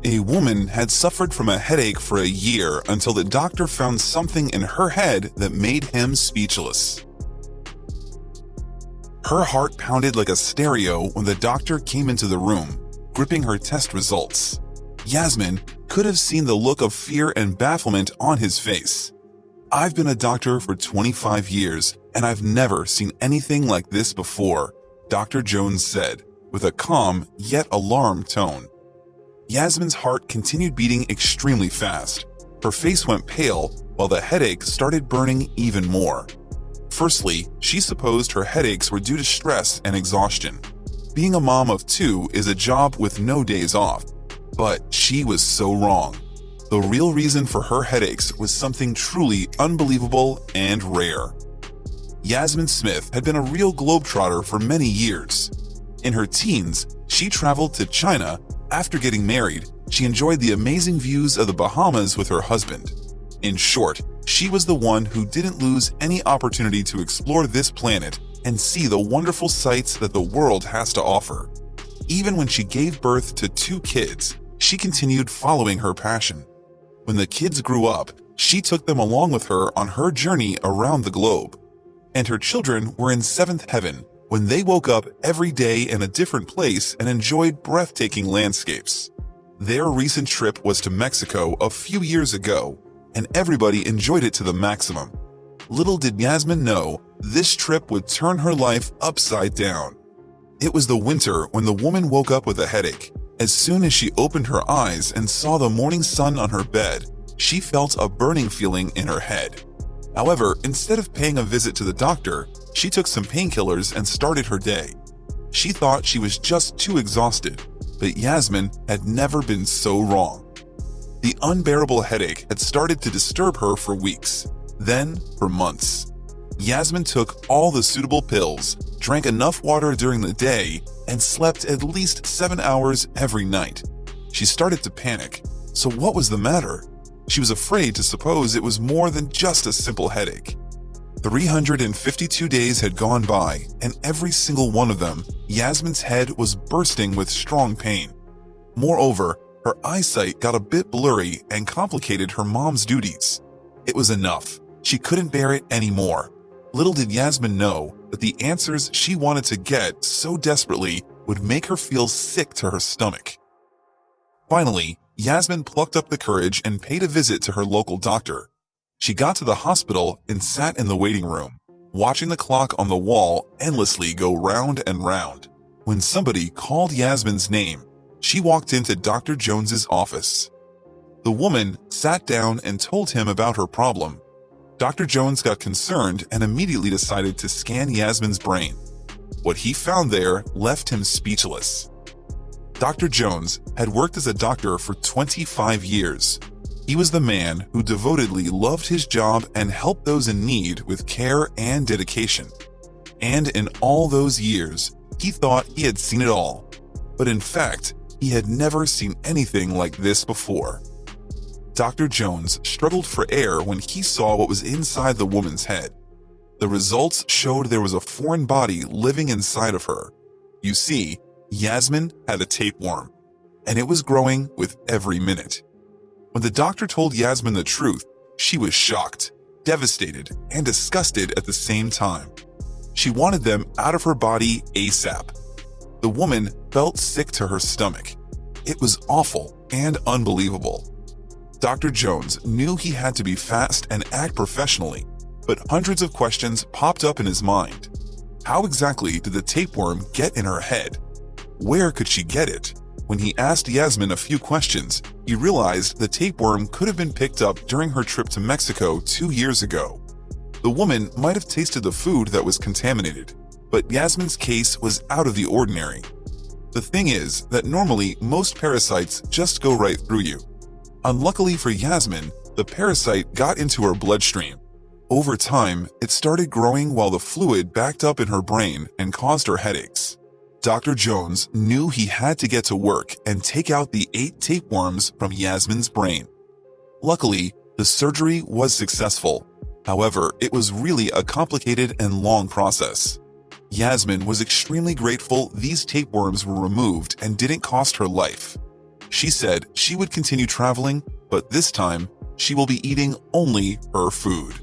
A woman had suffered from a headache for a year until the doctor found something in her head that made him speechless. Her heart pounded like a stereo when the doctor came into the room, gripping her test results. Yasmin could have seen the look of fear and bafflement on his face. "I've been a doctor for 25 years, and I've never seen anything like this before," Dr. Jones said, with a calm yet alarmed tone. Yasmin's heart continued beating extremely fast. Her face went pale, while the headache started burning even more. Firstly, she supposed her headaches were due to stress and exhaustion. Being a mom of two is a job with no days off. But she was so wrong. The real reason for her headaches was something truly unbelievable and rare. Yasmin Smith had been a real globetrotter for many years. In her teens, she traveled to China. After getting married, she enjoyed the amazing views of the Bahamas with her husband. In short, she was the one who didn't lose any opportunity to explore this planet and see the wonderful sights that the world has to offer. Even when she gave birth to 2 kids, she continued following her passion. When the kids grew up, she took them along with her on her journey around the globe. And her children were in 7th heaven when they woke up every day in a different place and enjoyed breathtaking landscapes. Their recent trip was to Mexico a few years ago, and everybody enjoyed it to the maximum. Little did Yasmin know, this trip would turn her life upside down. It was the winter when the woman woke up with a headache. As soon as she opened her eyes and saw the morning sun on her bed, she felt a burning feeling in her head. However, instead of paying a visit to the doctor, she took some painkillers and started her day. She thought she was just too exhausted, but Yasmin had never been so wrong. The unbearable headache had started to disturb her for weeks, then for months. Yasmin took all the suitable pills, drank enough water during the day, and slept at least 7 hours every night. She started to panic. So what was the matter? She was afraid to suppose it was more than just a simple headache. 352 days had gone by, and every single one of them, Yasmin's head was bursting with strong pain. Moreover, her eyesight got a bit blurry and complicated her mom's duties. It was enough. She couldn't bear it anymore. Little did Yasmin know that the answers she wanted to get so desperately would make her feel sick to her stomach. Finally, Yasmin plucked up the courage and paid a visit to her local doctor. She got to the hospital and sat in the waiting room, watching the clock on the wall endlessly go round and round. When somebody called Yasmin's name, she walked into Dr. Jones's office. The woman sat down and told him about her problem. Dr. Jones got concerned and immediately decided to scan Yasmin's brain. What he found there left him speechless. Dr. Jones had worked as a doctor for 25 years. He was the man who devotedly loved his job and helped those in need with care and dedication. And in all those years, he thought he had seen it all. But in fact, he had never seen anything like this before. Dr. Jones struggled for air when he saw what was inside the woman's head. The results showed there was a foreign body living inside of her. You see, Yasmin had a tapeworm, and it was growing with every minute. When the doctor told Yasmin the truth, she was shocked, devastated, and disgusted at the same time. She wanted them out of her body ASAP. The woman felt sick to her stomach. It was awful and unbelievable. Dr. Jones knew he had to be fast and act professionally, but hundreds of questions popped up in his mind. How exactly did the tapeworm get in her head? Where could she get it? When he asked Yasmin a few questions, he realized the tapeworm could have been picked up during her trip to Mexico 2 years ago. The woman might have tasted the food that was contaminated, but Yasmin's case was out of the ordinary. The thing is that normally most parasites just go right through you. Unluckily for Yasmin, the parasite got into her bloodstream. Over time, it started growing while the fluid backed up in her brain and caused her headaches. Dr. Jones knew he had to get to work and take out the 8 tapeworms from Yasmin's brain. Luckily, the surgery was successful. However, it was really a complicated and long process. Yasmin was extremely grateful these tapeworms were removed and didn't cost her life. She said she would continue traveling, but this time, she will be eating only her food.